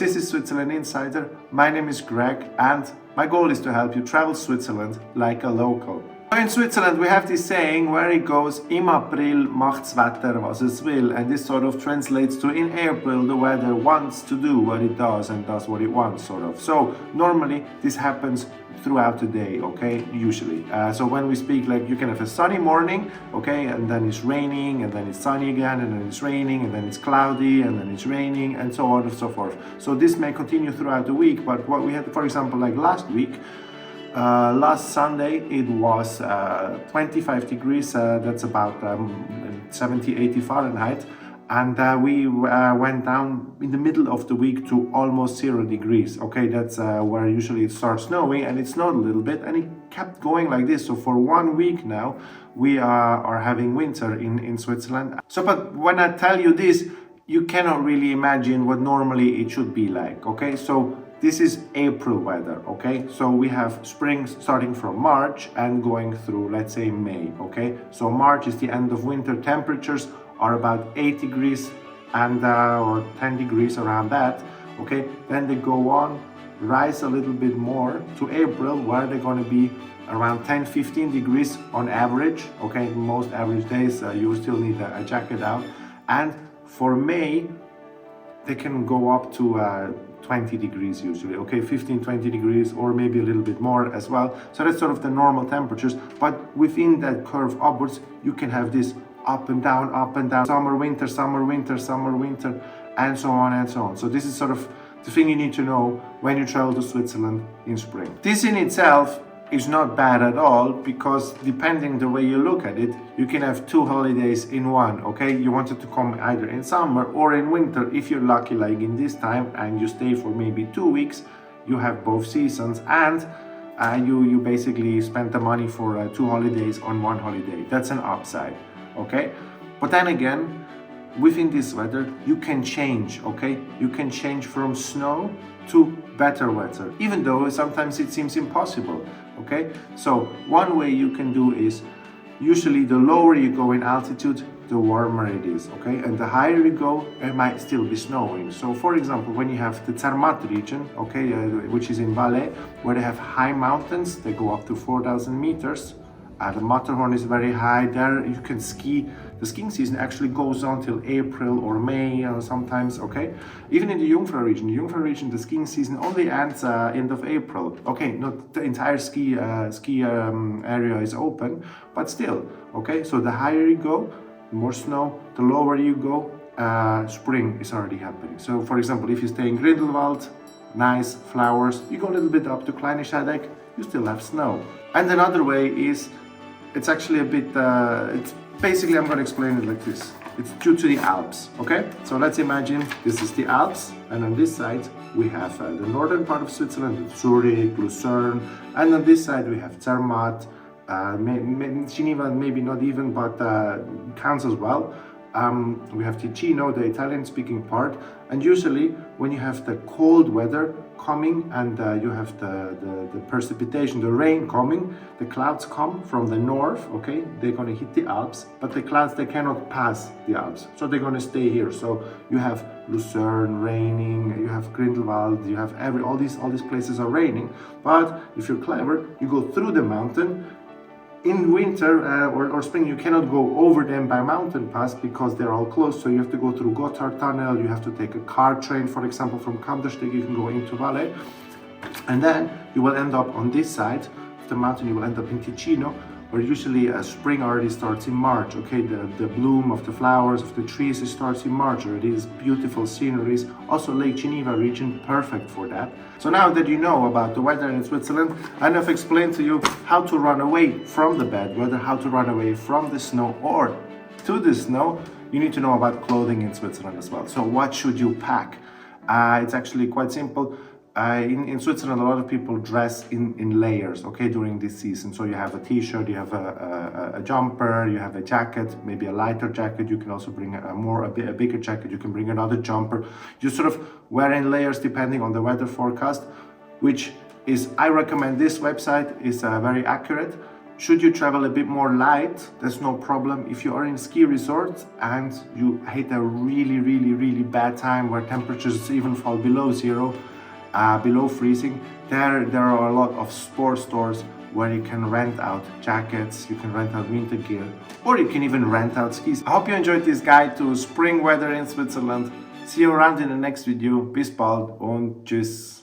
This is Switzerland Insider. My name is Greg and my goal is to help you travel Switzerland like a local. In Switzerland we have this saying where it goes, im April macht's Wetter was es will, and this sort of translates to in April the weather wants to do what it does and does what it wants, sort of. So normally this happens throughout the day, okay, usually. So when we speak, like, you can have a sunny morning, okay, and then it's raining, and then it's sunny again, and then it's raining, and then it's cloudy, and then it's raining, and so on and so forth. So this may continue throughout the week, but what we had, for example, like last week, last Sunday it was 25 degrees, that's about 70-80 Fahrenheit, and we went down in the middle of the week to almost 0 degrees. Okay, that's where usually it starts snowing, and it snowed a little bit, and it kept going like this. So for 1 week now we are having winter in Switzerland. So but when I tell you this, you cannot really imagine what normally it should be like. Okay, so this is April weather, okay? So we have spring starting from March and going through, let's say, May, okay? So March is the end of winter. Temperatures are about 8 degrees and or 10 degrees around that, okay? Then they go on, rise a little bit more to April, where they're gonna be around 10-15 degrees on average, okay? Most average days, you still need a jacket out. And for May, they can go up to 20 degrees usually, okay, 15-20 degrees, or maybe a little bit more as well. So that's sort of the normal temperatures, but within that curve upwards you can have this up and down, summer, winter, summer, winter, summer, winter, and so on and so on. So this is sort of the thing you need to know when you travel to Switzerland in spring. This in itself is not bad at all, because depending the way you look at it, you can have 2 holidays in one, okay? You wanted to come either in summer or in winter. If you're lucky, like in this time, and you stay for maybe 2 weeks, you have both seasons, and you basically spend the money for 2 holidays on 1 holiday. That's an upside, okay? But then again, within this weather, you can change, okay? You can change from snow to better weather, even though sometimes it seems impossible, okay? So one way you can do is, usually the lower you go in altitude, the warmer it is, okay? And the higher you go, it might still be snowing. So for example, when you have the Zermatt region, okay, which is in Valais, where they have high mountains, they go up to 4,000 meters. The Matterhorn is very high. There you can ski. The skiing season actually goes on till April or May sometimes, okay? Even in the Jungfrau region, the skiing season only ends end of April. Okay, not the entire ski area is open, but still, okay? So the higher you go, the more snow. The lower you go, spring is already happening. So for example, if you stay in Grindelwald, nice flowers. You go a little bit up to Kleine Scheidegg, you still have snow. And another way is, it's actually a bit, it's basically, I'm going to explain it like this. It's due to the Alps, okay? So let's imagine this is the Alps, and on this side we have the northern part of Switzerland, Zurich, Lucerne, and on this side we have Zermatt, Geneva, maybe not even, but counts as well. We have Ticino, the Italian-speaking part, and usually when you have the cold weather coming and you have the precipitation, the rain coming, the clouds come from the north, okay? They're going to hit the Alps, but the clouds, they cannot pass the Alps, so they're going to stay here. So you have Lucerne raining, you have Grindelwald, you have all these places are raining, but if you're clever, you go through the mountain. In winter or spring, you cannot go over them by mountain pass because they're all closed. So you have to go through Gotthard Tunnel. You have to take a car train, for example, from Kandersteg. You can go into Valais, and then you will end up on this side of the mountain. You will end up in Ticino, where usually spring already starts in March. Okay, the bloom of the flowers of the trees, it starts in March already. It's beautiful sceneries. Also, Lake Geneva region, perfect for that. So now that you know about the weather in Switzerland, and I've explained to you how to run away from the bad weather, how to run away from the snow or to the snow, you need to know about clothing in Switzerland as well. So what should you pack? It's actually quite simple. In Switzerland, a lot of people dress in layers, okay, during this season. So you have a t-shirt, you have a jumper, you have a jacket, maybe a lighter jacket. You can also bring a bigger jacket. You can bring another jumper. You sort of wear in layers depending on the weather forecast, which is, I recommend this website, is very accurate. Should you travel a bit more light, there's no problem. If you are in ski resorts and you hit a really bad time where temperatures even fall below zero, below freezing, there are a lot of sports stores where you can rent out jackets, you can rent out winter gear, or you can even rent out skis. I hope you enjoyed this guide to spring weather in Switzerland. See you around in the next video. Bis bald und tschüss.